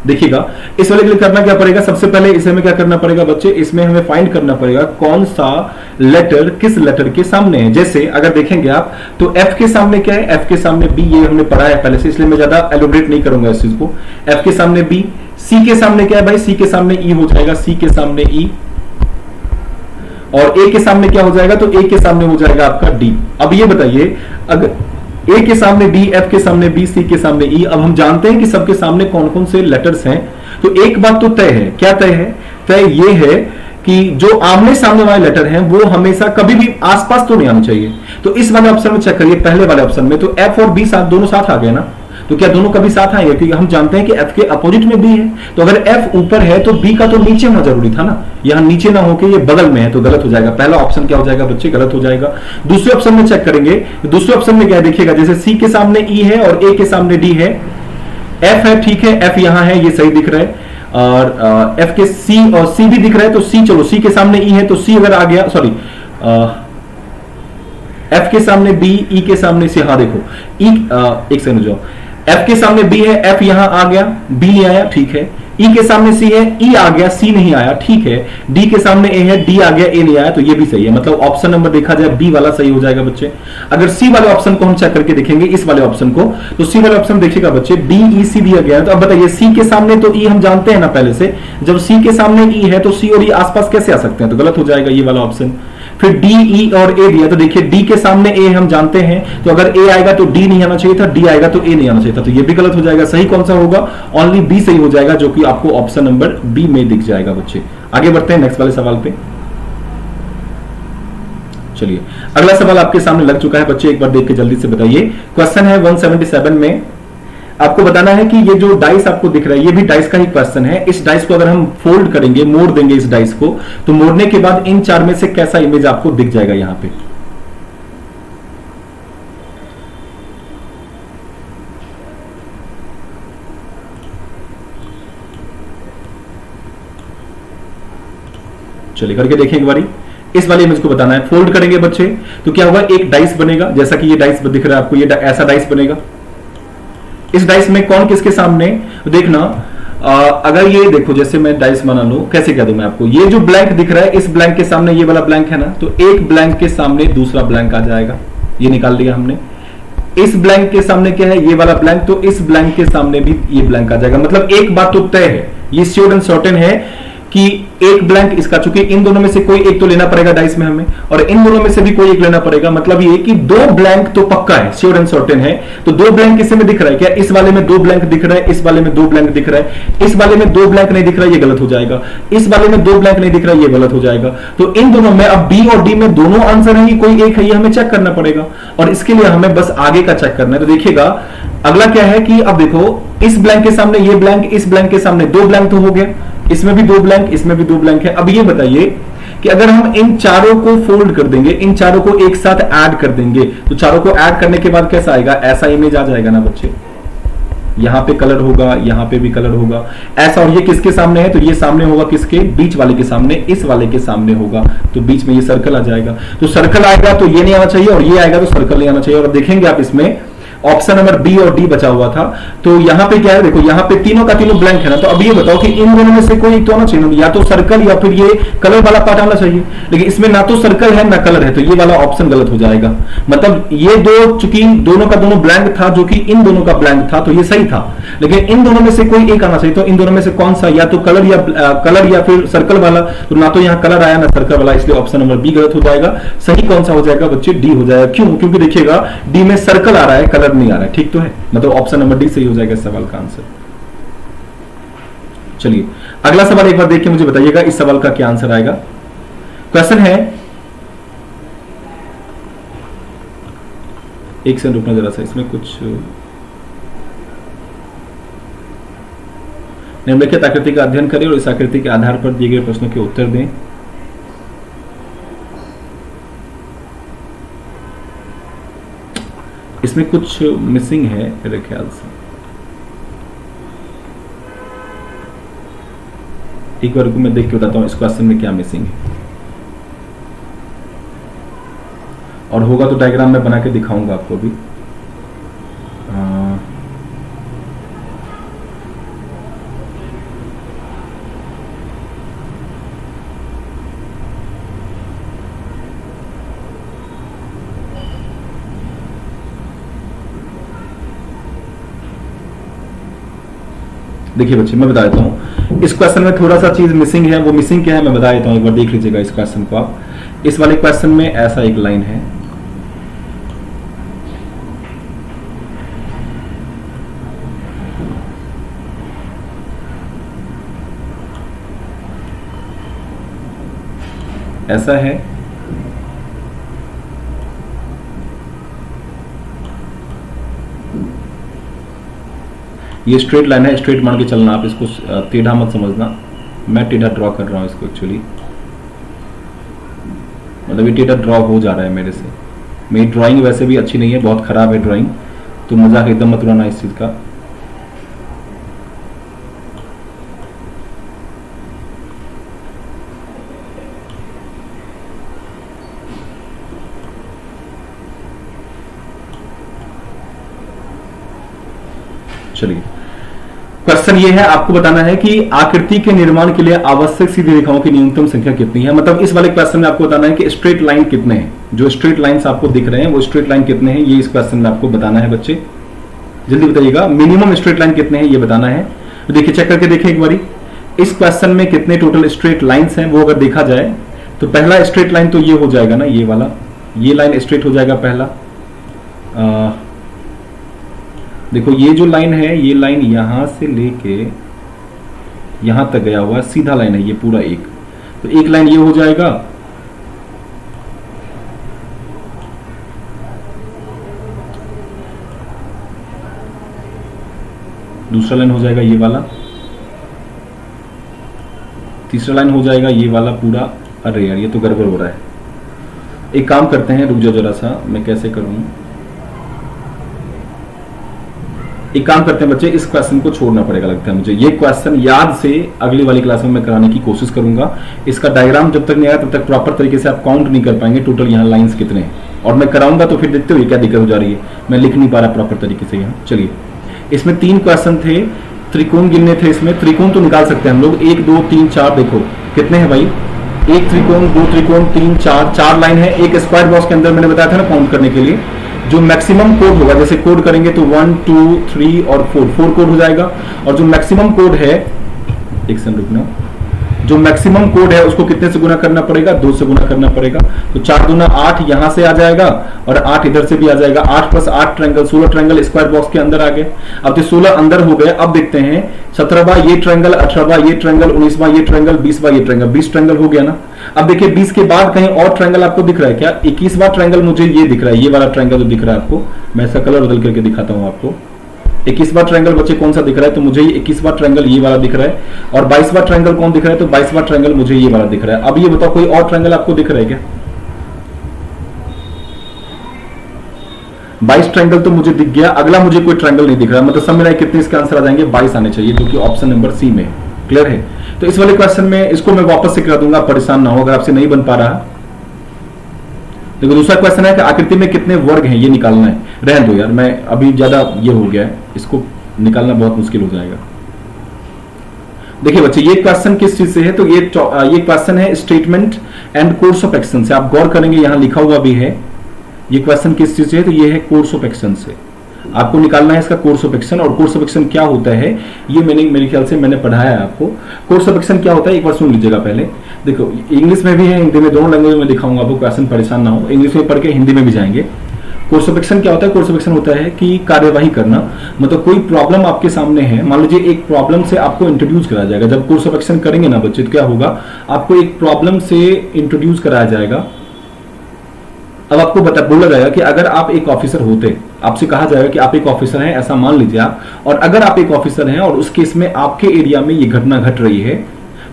देखिएगा इस वाले के लिए करना क्या पड़ेगा, सबसे पहले इसे हमें क्या करना पड़ेगा बच्चे, इसमें हमें फाइंड करना पड़ेगा कौन सा लेटर किस लेटर के सामने है। जैसे अगर देखेंगे आप तो एफ के सामने क्या है, एफ के सामने बी, ये हमने पढ़ा है पहले से, इसलिए मैं ज्यादा एलोब्रेट नहीं करूंगा इस चीज को। एफ के सामने बी, सी के सामने क्या है भाई, सी के सामने ई हो जाएगा, सी के सामने ई, और ए के सामने क्या हो जाएगा, तो ए के सामने हो जाएगा आपका डी। अब ये बताइए ए के सामने डी, एफ के सामने बी, सी के सामने ई। अब हम जानते हैं कि सबके सामने कौन कौन से लेटर्स हैं। तो एक बात तो तय है, क्या तय है? तय ये है कि जो आमने सामने वाले लेटर हैं वो हमेशा कभी भी आसपास तो नहीं आने चाहिए। तो इस वाले ऑप्शन में चेक करिए, पहले वाले ऑप्शन में तो एफ और बी साथ, दोनों साथ आ गए ना। तो क्या दोनों कभी साथ आएंगे? क्योंकि हम जानते हैं कि एफ के अपोजिट में बी है, तो अगर एफ ऊपर है तो बी का तो नीचे होना जरूरी था ना। यहां नीचे ना होके ये बगल में है तो गलत हो जाएगा। पहला ऑप्शन क्या हो जाएगा बच्चे? गलत हो जाएगा। दूसरे ऑप्शन में चेक करेंगे, दूसरे ऑप्शन में क्या है देखिएगा, जैसे सी के सामने ई है और ए के सामने डी है, एफ है, ठीक है, एफ यहां है, ये सही दिख रहा है, और एफ के सी और सी भी दिख रहा है, तो सी, चलो सी के सामने ई है तो सी अगर आ गया, सॉरी एफ के सामने बी, ई के सामने सी, हाँ देखो ई, एक सेकंड जाओ, एफ के सामने बी है, एफ यहां आ गया, बी नहीं आया, ठीक है, ई के सामने सी है, ई आ गया, सी नहीं आया, ठीक है, डी के सामने ए है, डी आ गया, ए नहीं आया, तो ये भी सही है। मतलब ऑप्शन नंबर देखा जाए बी वाला सही हो जाएगा बच्चे। अगर सी वाले ऑप्शन को हम चेक करके देखेंगे, इस वाले ऑप्शन को, तो सी वाले ऑप्शन देखिएगा बच्चे, डी ई सी दिया गया है। तो अब बताइए सी के सामने तो ई हम जानते हैं ना पहले से, जब सी के सामने ई है तो सी और ई आसपास कैसे आ सकते हैं? तो गलत हो जाएगा ये वाला ऑप्शन। फिर डी, ई और ए दिया, तो देखिए डी के सामने ए हम जानते हैं, तो अगर ए आएगा तो डी नहीं आना चाहिए था, डी आएगा तो ए नहीं आना चाहिए था, तो ये भी गलत हो जाएगा। सही कौन सा होगा? ओनली बी सही हो जाएगा, जो कि आपको ऑप्शन नंबर बी में दिख जाएगा बच्चे। आगे बढ़ते हैं नेक्स्ट वाले सवाल पे। चलिए अगला सवाल आपके सामने लग चुका है बच्चे, एक बार देख के जल्दी से बताइए। क्वेश्चन है 177 में, आपको बताना है कि ये जो डाइस आपको दिख रहा है ये भी डाइस का ही क्वेश्चन है। इस डाइस को अगर हम फोल्ड करेंगे, मोड़ देंगे इस डाइस को, तो मोड़ने के बाद इन चार में से कैसा इमेज आपको दिख जाएगा यहां पे? चलिए करके देखें एक बारी। इस वाले इमेज को बताना है, फोल्ड करेंगे बच्चे तो क्या होगा, एक डाइस बनेगा, जैसा कि ये डाइस दिख रहा है आपको, ये ऐसा डाइस बनेगा। इस डाइस में कौन किसके सामने, देखना अगर ये देखो, जैसे मैं डाइस बना लूं, कैसे कह दूं मैं आपको, ये जो ब्लैंक दिख रहा है इस ब्लैंक के सामने ये वाला ब्लैंक है ना, तो एक ब्लैंक के सामने दूसरा ब्लैंक आ जाएगा, ये निकाल लिया हमने। इस ब्लैंक के सामने क्या है, ये वाला ब्लैंक, तो इस ब्लैंक के सामने भी ये ब्लैंक आ जाएगा। मतलब एक बात तो तय है, ये श्योर एंड सर्टेन है कि एक ब्लैंक इसका, चूंकि इन दोनों में से कोई एक तो लेना पड़ेगा डाइस में हमें, और इन दोनों में से भी कोई एक लेना पड़ेगा। मतलब ये कि दो ब्लैंक तो पक्का है, श्योर एंड सर्टेन है। तो दो ब्लैंक किससे में दिख रहा है? क्या इस वाले में दो ब्लैंक दिख रहा है, इस वाले में दो ब्लैंक दिख रहा है, इस वाले में दो ब्लैंक नहीं दिख रहा है, ये गलत हो जाएगा, इस वाले में दो ब्लैंक नहीं दिख रहा है, ये गलत हो जाएगा। तो इन दोनों में अब बी और डी में दोनों आंसर है, कोई एक है, ये हमें चेक करना पड़ेगा, और इसके लिए हमें बस आगे का चेक करना है। तो देखिएगा अगला क्या है कि अब देखो इस ब्लैंक के सामने ये ब्लैंक, इस ब्लैंक के सामने दो ब्लैंक तो हो गया, इसमें भी दो ब्लैंक, इसमें भी दो ब्लैंक है। अब ये बताइए कि अगर हम इन चारों को फोल्ड कर देंगे, इन चारों को एक साथ ऐड कर देंगे, तो चारों को ऐड करने के बाद कैसा आएगा? ऐसा इमेज आ जाएगा ना बच्चे। यहां पे कलर होगा, यहां पे भी कलर होगा, ऐसा। और ये किसके सामने है? तो ये सामने होगा किसके? बीच वाले के सामने, इस वाले के सामने होगा, तो बीच में ये सर्कल आ जाएगा। तो सर्कल आएगा तो ये नहीं आना चाहिए, और ये आएगा तो सर्कल नहीं आना चाहिए। और देखेंगे आप इसमें ऑप्शन नंबर बी और डी बचा हुआ था, तो यहां पे क्या है, देखो यहां पे तीनों का तीनों ब्लैंक है ना। तो अब ये बताओ कि इन दोनों में से कोई एक तो आना चाहिए, या तो सर्कल या फिर ये कलर वाला पार्ट आना चाहिए, लेकिन इसमें ना तो सर्कल है ना कलर है, तो ये वाला ऑप्शन गलत हो जाएगा। मतलब ये दो, चूंकि दोनों का दोनों ब्लैंक था, जो कि इन दोनों का ब्लैंक था, तो ये सही था, लेकिन इन दोनों में से कोई एक आना चाहिए। तो इन दोनों में से कौन सा, या तो कलर या फिर सर्कल वाला, तो ना तो यहां कलर आया ना सर्कल वाला, इसलिए ऑप्शन नंबर बी गलत हो जाएगा। सही कौन सा हो जाएगा बच्चे? डी हो जाएगा। क्यों? क्योंकि देखिएगा डी में सर्कल आ रहा है, कलर नहीं आ रहा है, ठीक तो है, मतलब ऑप्शन नंबर डी सही हो जाएगा इस सवाल का आंसर। चलिए अगला सवाल एक बार देख के मुझे बताइएगा इस सवाल का क्या आंसर आएगा। क्वेश्चन है, एक सेकंड रुकना जरा सा, इसमें कुछ निम्नलिखित आकृति का अध्ययन करें और इस आकृति के आधार पर दिए गए प्रश्नों के उत्तर दें। इसमें कुछ मिसिंग है मेरे ख्याल से, एक बार को मैं देख के बताता हूं इस क्वेश्चन में क्या मिसिंग है, और होगा तो डायग्राम में बना के दिखाऊंगा आपको भी। देखिए बच्चे मैं बता देता हूं, इस क्वेश्चन में थोड़ा सा चीज मिसिंग है। वो मिसिंग क्या है मैं बता देता हूं, एक बार देख लीजिएगा इस क्वेश्चन को आप। इस वाले क्वेश्चन में ऐसा एक लाइन है, ऐसा है, ये स्ट्रेट लाइन है, स्ट्रेट मान के चलना, आप इसको टेढ़ा मत समझना, मैं टेढ़ा ड्रॉ कर रहा हूं इसको एक्चुअली, मतलब ये टेढ़ा ड्रॉ हो जा रहा है मेरे से। मेरी ड्राइंग वैसे भी अच्छी नहीं है, बहुत खराब है ड्राइंग, तो मजाक एकदम मत उड़ाना इस चीज का। चलिए, क्वेश्चन ये है, आपको बताना है कि आकृति के निर्माण के लिए आवश्यक सीधी रेखाओं की न्यूनतम संख्या कितनी है। मतलब इस वाले क्वेश्चन में आपको बताना है कि स्ट्रेट लाइन कितने हैं, जो स्ट्रेट लाइंस आपको दिख रहे हैं वो स्ट्रेट लाइन कितने हैं, ये इस क्वेश्चन में आपको बताना है। बच्चे जल्दी बताइएगा, मिनिमम स्ट्रेट लाइन कितने हैं ये बताना है। तो देखिए, चेक करके देखिए एक बारी, इस क्वेश्चन में कितने टोटल स्ट्रेट लाइंस हैं वो अगर देखा जाए तो पहला स्ट्रेट लाइन तो ये हो जाएगा ना, ये वाला, ये लाइन स्ट्रेट हो जाएगा पहला। देखो ये जो लाइन है, ये लाइन यहां से लेके यहां तक गया हुआ सीधा लाइन है ये पूरा एक, तो एक लाइन ये हो जाएगा, दूसरा लाइन हो जाएगा ये वाला, तीसरा लाइन हो जाएगा ये वाला पूरा। अरे यार ये तो गड़बड़ हो रहा है, एक काम करते हैं, रुक जाओ जरा सा, मैं कैसे करूं, एक काम करते हैं बच्चे, इस क्वेश्चन को छोड़ना पड़ेगा लगता है मुझे। ये क्वेश्चन याद से अगली वाली क्लास में मैं कराने की कोशिश करूंगा। इसका डायग्राम जब तक नहीं आया तब तक प्रॉपर तरीके से आप काउंट नहीं कर पाएंगे टोटल यहाँ लाइंस कितने हैं, और मैं कराऊंगा तो फिर देखते हुए क्या दिक्कत हो जा रही है, मैं लिख नहीं पा रहा प्रॉपर तरीके से यहाँ। चलिए, इसमें 3 क्वेश्चन थे, त्रिकोण गिनने थे, इसमें त्रिकोण तो निकाल सकते हैं हम लोग, 1 2 3 4, देखो कितने हैं भाई, 1 त्रिकोण, 2 त्रिकोण, 3 4, 4 लाइन है। एक स्क्वायर बॉक्स के अंदर मैंने बताया था ना काउंट करने के लिए, जो मैक्सिमम कोड होगा, जैसे कोड करेंगे तो 1 2 3 और 4 कोड हो जाएगा, और जो मैक्सिमम कोड है, एक सेकंड रुकना, जो मैक्सिमम कोड है उसको कितने से गुना करना पड़ेगा, 2 से गुना करना पड़ेगा, तो 4 दूना 8 यहां से आ जाएगा और 8 इधर से भी आ जाएगा, 8 + 8 ट्रायंगल, 16 ट्रायंगल स्क्वायर बॉक्स के अंदर आ गए। अब तो 16 अंदर हो गए, अब देखते हैं 17वां ये ट्रायंगल, 18वां ये ट्रायंगल, 19वां ये ट्रायंगल, 20वां ये ट्रायंगल, 20 ट्रायंगल हो गया ना। अब देखिए 20 के बाद कहीं और ट्रायंगल आपको दिख रहा है क्या, 21वां ट्रायंगल मुझे ये दिख रहा है, ये वाला ट्रायंगल जो दिख रहा है आपको, मैं इसका कलर बदल करके दिखाता हूं आपको। 21वां ट्रायंगल बच्चे कौन सा दिख रहा है, तो मुझे 21वां ट्रायंगल ये वाला दिख रहा है, और 22वां ट्रायंगल कौन दिख रहा है, तो 22वां ट्रायंगल मुझे ये वाला दिख रहा है। अब ये बताओ कोई और ट्रायंगल आपको दिख रहा है क्या, 22 ट्रायंगल तो मुझे दिख गया, अगला मुझे कोई ट्रायंगल नहीं दिख रहा, मतलब सब मिला कितने इसके आंसर आ जाएंगे, 22 आने चाहिए, जो कि ऑप्शन नंबर सी में। क्लियर है, तो इस वाले क्वेश्चन में इसको मैं वापस से करा दूंगा, परेशान ना हो अगर आपसे नहीं बन पा रहा। देखो दूसरा क्वेश्चन है कि आकृति में कितने वर्ग हैं ये निकालना है, रहने दो यार, मैं अभी ज्यादा ये हो गया है, इसको निकालना बहुत मुश्किल हो जाएगा। देखिए बच्चे ये क्वेश्चन किस चीज से है, तो ये क्वेश्चन है statement and course of action से, आप गौर करेंगे यहां लिखा हुआ भी है, ये क्वेश्चन किस चीज से है, तो ये है कोर्स ऑफ एक्शन से, आपको निकालना है इसका कोर्स ऑफ एक्शन। और कोर्स ऑफ एक्शन क्या होता है ये मेरे ख्याल से मैंने पढ़ाया है आपको। कोर्स ऑफ एक्शन क्या होता है एक बार सुन लीजिएगा पहले, देखो इंग्लिश में भी है, हिंदी में, दोनों लैंग्वेज में दिखाऊंगा आपको, क्वेश्चन परेशान ना हो, इंग्लिश में पढ़ के हिंदी में भी जाएंगे। कोर्स ऑफ एक्शन क्या होता है, कोर्स ऑफ एक्शन होता है कि कार्यवाही करना, मतलब कोई प्रॉब्लम आपके सामने है, मान लीजिए एक प्रॉब्लम से आपको इंट्रोड्यूस कराया जाएगा, जब कोर्स ऑफ एक्शन करेंगे ना बच्चे तो क्या होगा, आपको एक प्रॉब्लम से इंट्रोड्यूस कराया जाएगा। अब आपको बोला जाएगा कि अगर आप एक ऑफिसर होते, आपसे कहा जाएगा कि आप एक ऑफिसर हैं, ऐसा मान लीजिए आप, और अगर आप एक ऑफिसर हैं और उस केस में आपके एरिया में ये घटना घट रही है,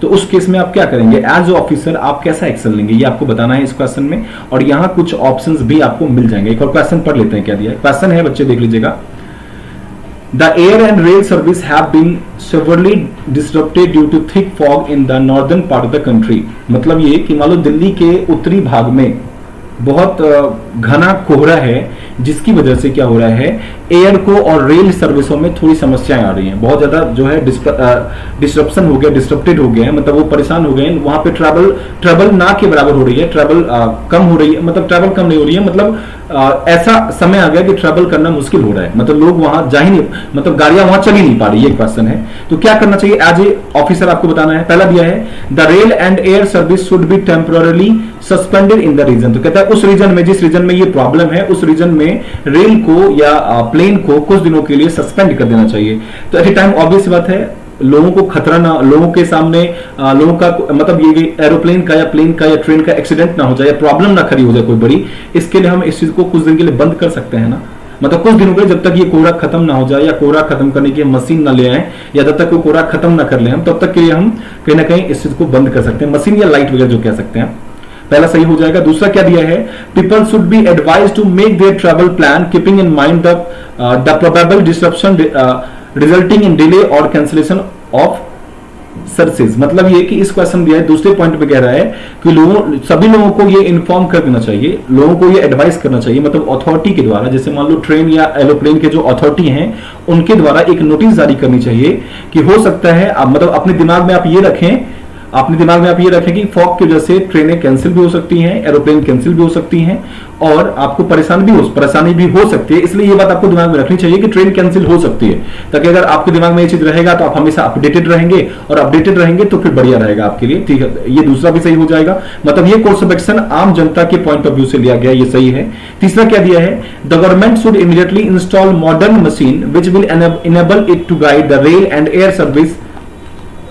तो उस केस में आप क्या करेंगे, एज ऑफिसर आप कैसा एक्शन लेंगे, ये आपको बताना है इस क्वेश्चन में, और यहां कुछ ऑप्शंस भी आपको मिल जाएंगे। एक और क्वेश्चन पढ़ लेते हैं क्या दिया है, क्वेश्चन है बच्चे देख लीजिएगा, the air and rail service have been severely disrupted due to thick fog in the northern part of the country। मतलब ये कि मान लो दिल्ली के उत्तरी भाग में बहुत घना कोहरा है, जिसकी वजह से क्या हो रहा है, एयर को और रेल सर्विसों में थोड़ी समस्याएं आ रही हैं, बहुत ज्यादा जो है डिस्ट्रप्शन हो गया, डिस्ट्रप्टेड हो गए हैं, मतलब वो परेशान हो गए हैं, वहां पे ट्रैवल ना के बराबर हो रही है, ट्रैवल कम हो रही है, मतलब ट्रैवल कम नहीं हो रही है, मतलब ऐसा समय आ गया कि ट्रैवल करना मुश्किल हो रहा है, मतलब लोग वहां जा ही नहीं, मतलब गाड़ियां वहां चल ही नहीं पा रही, ये क्वेश्चन है। तो क्या करना चाहिए एज ए ऑफिसर, आपको बताना है। पहला दिया है the rail and air service should be temporary suspended in the region, तो कहता है उस रीजन में, जिस रीजन में ये प्रॉब्लम है, उस रीजन में रेल को या प्लेन को कुछ दिनों के लिए सस्पेंड कर देना चाहिए। तो एट ए टाइम ऑब्वियस बात है लोगों को खतरा ना, लोगों के सामने लोगों का मतलब ये कि एरोप्लेन का या प्लेन का या ट्रेन का एक्सीडेंट ना हो जाए या प्रॉब्लम ना खड़ी हो जाए कोई बड़ी, इसके लिए हम इस चीज को कुछ दिन के लिए बंद कर सकते हैं ना। मतलब कुछ दिनों के लिए, जब तक ये कोहरा खत्म ना हो जाए या कोहरा खत्म करने की मशीन ना ले आए या जब तक वो कोहरा खत्म ना कर ले हम, तब तक के लिए हम कहीं ना कहीं इस चीज को बंद कर सकते हैं, मशीन या लाइट वगैरह जो कह सकते हैं। पहला सही हो जाएगा। दूसरा क्या दिया है, people should be advise to make their travel plan keeping in mind the probable disruption resulting in delay और कैंसिलेशन ऑफ सर्विसेज। मतलब ये कि इस क्वेश्चन दिया है, दूसरे पॉइंट पे कह रहा है कि सभी लोगों को ये इन्फॉर्म कर देना चाहिए, लोगों को ये एडवाइस करना चाहिए, मतलब अथॉरिटी के द्वारा, जैसे मान लो ट्रेन या एरोप्लेन के जो अथॉरिटी हैं उनके द्वारा एक नोटिस जारी करनी चाहिए कि हो सकता है, मतलब अपने दिमाग में आप ये रखें, कि फॉग की वजह से ट्रेनें कैंसिल भी हो सकती हैं, एरोप्लेन कैंसिल भी हो सकती हैं और आपको परेशानी भी हो सकती है। इसलिए ये बात आपको दिमाग में रखनी चाहिए कि ट्रेन कैंसिल हो सकती है, ताकि अगर आपके दिमाग में ये चीज रहेगा तो आप हमेशा अपडेटेड रहेंगे, और अपडेटेड रहेंगे तो फिर बढ़िया रहेगा आपके लिए। ठीक है, ये दूसरा भी सही हो जाएगा। मतलब ये कोर्स ऑफ एक्शन आम जनता के पॉइंट ऑफ व्यू से लिया गया, ये सही है। तीसरा क्या दिया है, the government should immediately install modern machine which will enable it to guide the rail and air service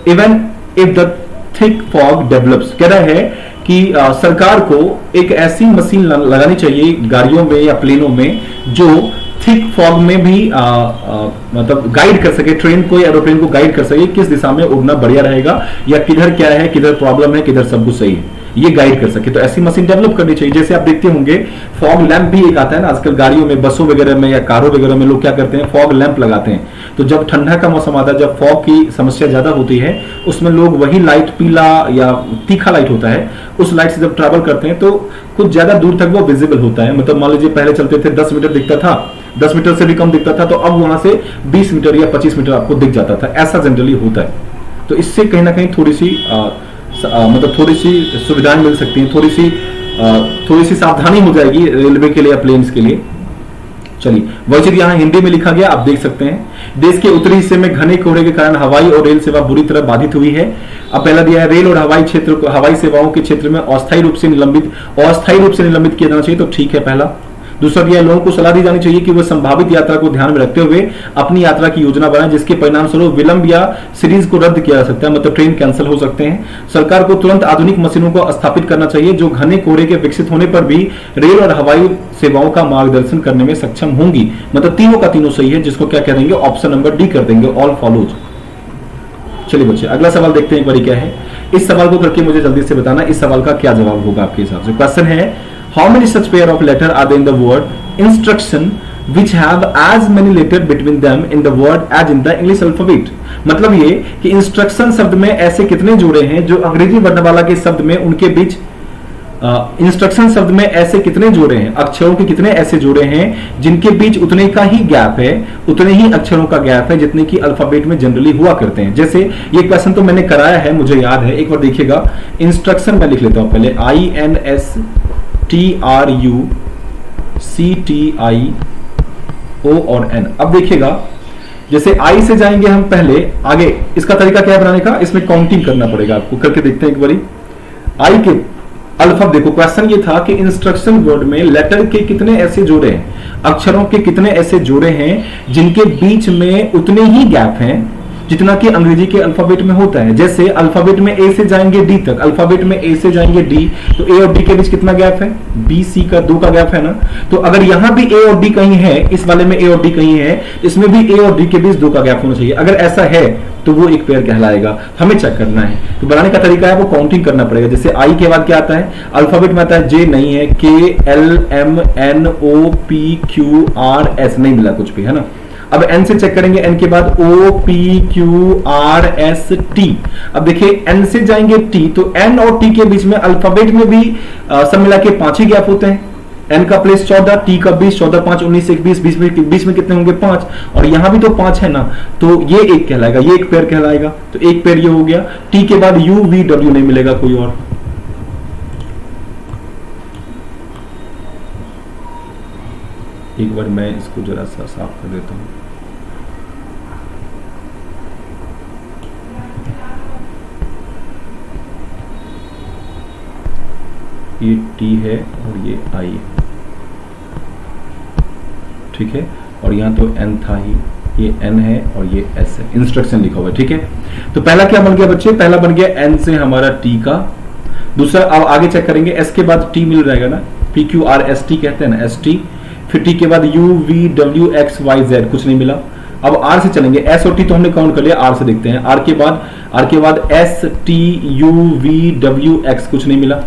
even if the thick fog develops. कह रहा है कि सरकार को एक ऐसी मशीन लगानी चाहिए गाड़ियों में या प्लेनों में जो थिक फॉग में भी मतलब गाइड कर सके, ट्रेन को या एरोप्लेन को गाइड कर सके किस दिशा में उड़ना बढ़िया रहेगा या किधर क्या है, किधर प्रॉब्लम है, किधर सब कुछ सही है, ये गाइड कर सके। तो ऐसी मशीन डेवलप करनी चाहिए। जैसे आप देखते होंगे फॉग लैंप भी एक आता है ना आजकल गाड़ियों में, बसों वगैरह में या कारों वगैरह में लोग क्या करते हैं, फॉग लैंप लगाते हैं। तो जब ठंडा का मौसम आता है, जब फॉग की समस्या ज्यादा होती है, उसमें लोग वही लाइट, पीला या तीखा लाइट होता है, उस लाइट से जब ट्रैवल करते हैं तो कुछ ज्यादा दूर तक वो विजिबल होता है। मतलब मान लीजिए पहले चलते थे 10 मीटर दिखता था, 10 मीटर से भी कम दिखता था, तो अब वहां से 20 मीटर या 25 मीटर आपको दिख जाता था। ऐसा जनरली होता है। तो इससे कहीं ना कहीं थोड़ी सी सुविधाएं मिल सकती हैं, थोड़ी सी सावधानी हो जाएगी रेलवे के लिए या प्लेन्स के लिए। चलिए, वही चीज यहाँ हिंदी में लिखा गया, आप देख सकते हैं। देश के उत्तरी हिस्से में घने कोहरे के कारण हवाई और रेल सेवा बुरी तरह बाधित हुई है। अब पहला दिया है, रेल और हवाई सेवाओं के क्षेत्र में अस्थायी रूप से निलंबित किया जाना चाहिए, तो ठीक है पहला। दूसरा दिया है, लोगों को सलाह दी जानी चाहिए कि वह संभावित यात्रा को ध्यान में रखते हुए अपनी यात्रा की योजना बनाएं, जिसके परिणाम स्वरूप विलंब या सीरीज को रद्द किया जा सकता है, मतलब ट्रेन कैंसिल हो सकते हैं। सरकार को तुरंत आधुनिक मशीनों को स्थापित करना चाहिए जो घने कोहरे के विकसित होने पर भी रेल और हवाई सेवाओं का मार्गदर्शन करने में सक्षम होंगी। मतलब तीनों का तीनों सही है, जिसको क्या कह देंगे, ऑप्शन नंबर डी कर देंगे, ऑल फॉलोज। चलिए बच्चे, अगला सवाल देखते हैं एक बार क्या है। इस सवाल को करके मुझे जल्दी से बताना इस सवाल का क्या जवाब होगा आपके हिसाब से। क्वेश्चन है, how many such pair of letter are there in the word instruction which have as many letter between them in the word as in the English alphabet। मतलब ये कि इंस्ट्रक्शन शब्द में ऐसे कितने जोड़े हैं जो अंग्रेजी वर्णमाला के शब्द में उनके बीच इंस्ट्रक्शन शब्द में ऐसे कितने जोड़े हैं, अक्षरों के कितने ऐसे जोड़े हैं जिनके बीच उतने का ही गैप है, उतने ही अक्षरों का गैप है जितने की अल्फाबेट में जनरली हुआ करते हैं। जैसे ये क्वेश्चन तो मैंने कराया है, मुझे याद है, एक बार देखिएगा। इंस्ट्रक्शन मैं लिख लेता हूं पहले, INSTRUCTIO और N। अब देखिएगा, जैसे I से जाएंगे हम पहले आगे, इसका तरीका क्या है बनाने का, इसमें काउंटिंग करना पड़ेगा आपको, करके देखते हैं एक बारी। I के अल्फा, देखो क्वेश्चन ये था कि इंस्ट्रक्शन वर्ड में लेटर के कितने ऐसे जोड़े हैं, अक्षरों के कितने ऐसे जोड़े हैं जिनके बीच में उतने ही गैप हैं जितना कि अंग्रेजी के अल्फाबेट में होता है। जैसे अल्फाबेट में ए से जाएंगे डी तक, अल्फाबेट में ए से जाएंगे डी, तो ए और डी के बीच कितना गैप है, बी सी का 2 का गैप है ना। तो अगर यहां भी ए और डी कहीं है, इस वाले में ए और डी कहीं है, इसमें भी ए और डी के बीच 2 का गैप होना चाहिए। अगर ऐसा है तो वो एक पेयर कहलाएगा, हमें चेक करना है। तो बनाने का तरीका है, वो काउंटिंग करना पड़ेगा। जैसे आई के बाद क्या आता है, अल्फाबेट में आता है जे नहीं है, K L M N O P Q R S, नहीं मिला कुछ भी, है ना। अब एन से चेक करेंगे, एन के बाद O P Q R S T. अब देखिए एन से जाएंगे टी, तो एन और टी के बीच में अल्फाबेट में भी सब मिला के 5 ही गैप होते हैं। एन का प्लेस 14, टी का 20, 14 5 19 21, 20 में कितने होंगे 5, और यहां भी तो 5 है ना, तो ये एक कहलाएगा, ये एक पेयर कहलाएगा। तो एक पेयर ये हो गया। टी के बाद यू वी डब्ल्यू नहीं मिलेगा कोई और। एक बार मैं इसको जरा सा साफ कर देता हूं। ये टी है और ये आई है, ठीक है, और यहां तो एन था ही, ये एन है और ये एस है, इंस्ट्रक्शन लिखा हुआ है। ठीक है, तो पहला क्या बन गया बच्चे, पहला बन गया एन से हमारा टी का। दूसरा अब आगे चेक करेंगे, एस के बाद टी मिल जाएगा ना, P Q R S T कहते हैं ना, एस टी। फिर टी के बाद U V W X Y Z, कुछ नहीं मिला। अब आर से चलेंगे, एस और टी तो हमने काउंट कर लिया, आर से देखते हैं। आर के बाद S T U V W x, कुछ नहीं मिला।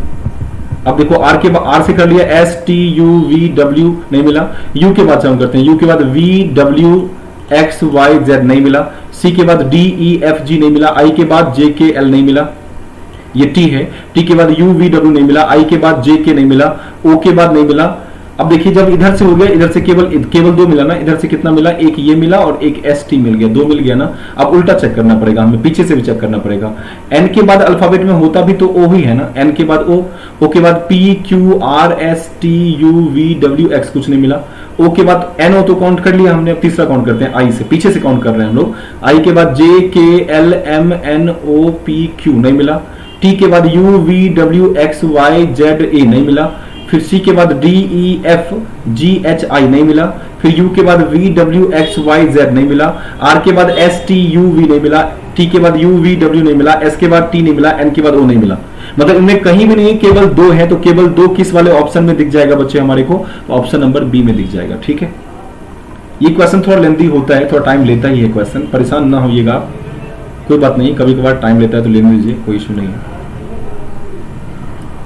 अब देखो आर के बाद, आर से कर लिया, S T U V W नहीं मिला। यू के बाद हम करते हैं, यू के बाद V W X Y Z नहीं मिला। सी के बाद डी ई एफ जी नहीं मिला। आई के बाद जे के एल नहीं मिला, ये टी है। टी के बाद यू वी डब्ल्यू नहीं मिला। आई के बाद जे के नहीं मिला। ओ के बाद नहीं मिला। अब देखिए जब इधर से हो गया, इधर से केवल दो मिला ना, इधर से कितना मिला, एक ये मिला और एक एस टी मिल गया, दो मिल गया ना। अब उल्टा चेक करना पड़ेगा हमें, पीछे से भी चेक करना पड़ेगा। एन के बाद अल्फाबेट में होता भी तो ओ ही है ना, एन के बाद ओ, ओ के बाद P Q R S T U V W x, कुछ नहीं मिला। ओ के बाद एन ओ तो काउंट कर लिया हमने, अब तीसरा काउंट करते हैं आई से, पीछे से काउंट कर रहे हैं हम लोग। आई के बाद J K L M N O P Q नहीं मिला। टी के बाद U V W X Y Z A नहीं मिला। फिर सी के बाद D E F G H I नहीं मिला। फिर यू के बाद V W X Y Z नहीं मिला। आर के बाद एस टी यू वी नहीं मिला। टी के बाद यू वी डब्ल्यू नहीं मिला। एस के बाद टी नहीं मिला। एन के बाद ओ नहीं मिला। मतलब इनमें कहीं भी नहीं है, केवल दो है, तो केवल दो किस वाले ऑप्शन में दिख जाएगा बच्चे हमारे को, तो ऑप्शन नंबर बी में दिख जाएगा। ठीक है, ये क्वेश्चन थोड़ा लेंथी होता है, थोड़ा टाइम लेता ही है क्वेश्चन, परेशान ना होइएगा आप, कोई बात नहीं, कभी कभार टाइम लेता है तो लेने दीजिए, कोई इशू नहीं है।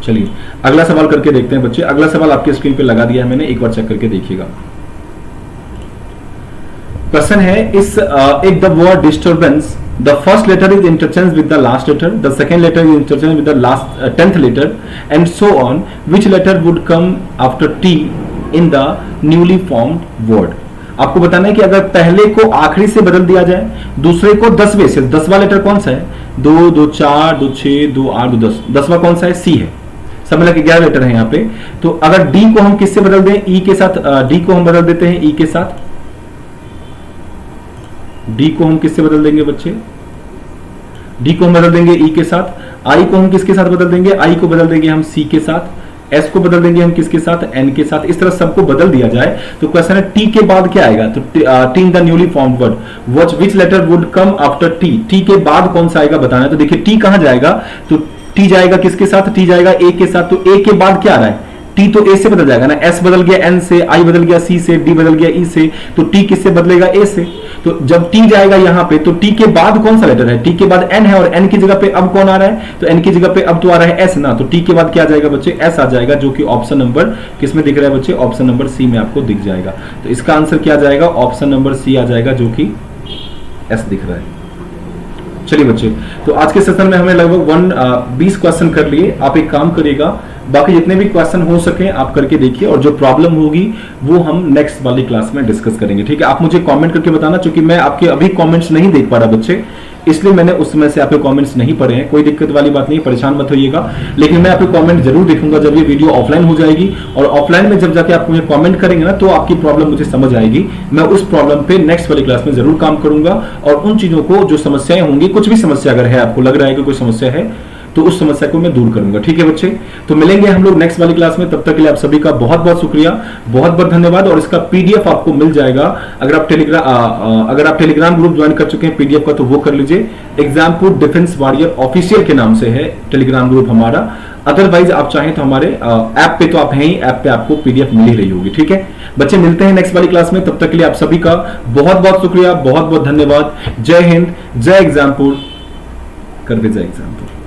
चलिए अगला सवाल करके देखते हैं बच्चे। अगला सवाल आपके स्क्रीन पे लगा दिया है मैंने, एक बार चेक करके देखिएगा। क्वेश्चन है इस एक the word disturbance, the first letter is interchange with the last letter, the second letter is interchange with the last 10th letter and so on, which letter would come after T in the newly formed word. आपको बताना है कि अगर पहले को आखिरी से बदल दिया जाए, दूसरे को 10वें से, 10वां लेटर कौन सा है, 2 2 4 2 6 2 8 2 10, 10वां कौन सा है, सी है। सब मिला के 11 लेटर है यहाँ पे। तो अगर डी को हम किससे बदल दें, ई के साथ, डी को हम बदल देते हैं ई के साथ। डी को हम किससे बदल देंगे बच्चे, डी को हम बदल देंगे ई के साथ। आई को हम किसके साथ बदल देंगे, आई को बदल देंगे हम सी के साथ। एस को बदल देंगे हम किसके साथ, एन के साथ। इस तरह सबको बदल दिया जाए तो क्वेश्चन है टी के बाद क्या आएगा, तो T in the newly formed word, which letter would come after T, T के बाद कौन सा आएगा बताना है। तो देखिए टी कहां जाएगा, तो टी जाएगा किसके साथ, टी जाएगा ए के साथ। तो ए के बाद क्या आ रहा है, टी तो ए से बदल जाएगा ना, एस बदल गया एन से, आई बदल गया सी से, डी बदल गया ई से, तो टी किससे बदलेगा, ए से। तो जब टी जाएगा यहां पे, तो टी के बाद कौन सा लेटर है, टी के बाद एन है, और एन की जगह पे अब कौन आ रहा है, तो एन की जगह पे अब तो आ रहा है एस ना, तो टी के बाद क्या आ जाएगा बच्चे, एस आ जाएगा, जो कि ऑप्शन नंबर किसमें दिख रहा है बच्चे, ऑप्शन नंबर सी में आपको दिख जाएगा। तो इसका आंसर क्या आ जाएगा, ऑप्शन नंबर सी आ जाएगा, जो कि एस दिख रहा है। चलिए बच्चे, तो आज के सेशन में हमने लगभग 20 क्वेश्चन कर लिए। आप एक काम करिएगा, बाकी जितने भी क्वेश्चन हो सके आप करके देखिए, और जो प्रॉब्लम होगी वो हम नेक्स्ट वाली क्लास में डिस्कस करेंगे। ठीक है, आप मुझे कमेंट करके बताना, क्योंकि मैं आपके अभी कमेंट्स नहीं देख पा रहा बच्चे, इसलिए मैंने उस समय से आपके कमेंट्स नहीं पढ़े हैं। कोई दिक्कत वाली बात नहीं, परेशान मत होइएगा, लेकिन मैं आपके कमेंट जरूर देखूंगा जब ये वीडियो ऑफलाइन हो जाएगी। और ऑफलाइन में जब जाके आप मुझे कमेंट करेंगे ना, तो आपकी प्रॉब्लम मुझे समझ आएगी। मैं उस प्रॉब्लम पे नेक्स्ट वाली क्लास में जरूर काम करूंगा, और उन चीजों को, जो समस्याएं होंगी, कुछ भी समस्या अगर है, आपको लग रहा है कि कोई समस्या है, तो उस समस्या को मैं दूर करूंगा। ठीक है बच्चे, तो मिलेंगे हम लोग नेक्स्ट वाली क्लास में। तब तक के लिए आप सभी का बहुत बहुत शुक्रिया, बहुत बहुत धन्यवाद। और इसका पीडीएफ आपको मिल जाएगा, अगर आप टेलीग्राम ग्रुप ज्वाइन कर चुके हैं पीडीएफ का, तो वो कर लीजिए। एग्जामपुर डिफेंस वॉरियर ऑफिशियल के नाम से है टेलीग्राम ग्रुप हमारा। अदरवाइज आप चाहें तो हमारे ऐप पे, तो आप हैं ही, ऐप पे आपको पीडीएफ मिल ही रही होगी। ठीक है बच्चे, मिलते हैं नेक्स्ट वाली क्लास में। तब तक के लिए आप सभी का बहुत बहुत शुक्रिया, बहुत बहुत धन्यवाद। जय हिंद, जय एग्जामपुर, कर दे जय एग्जामपुर।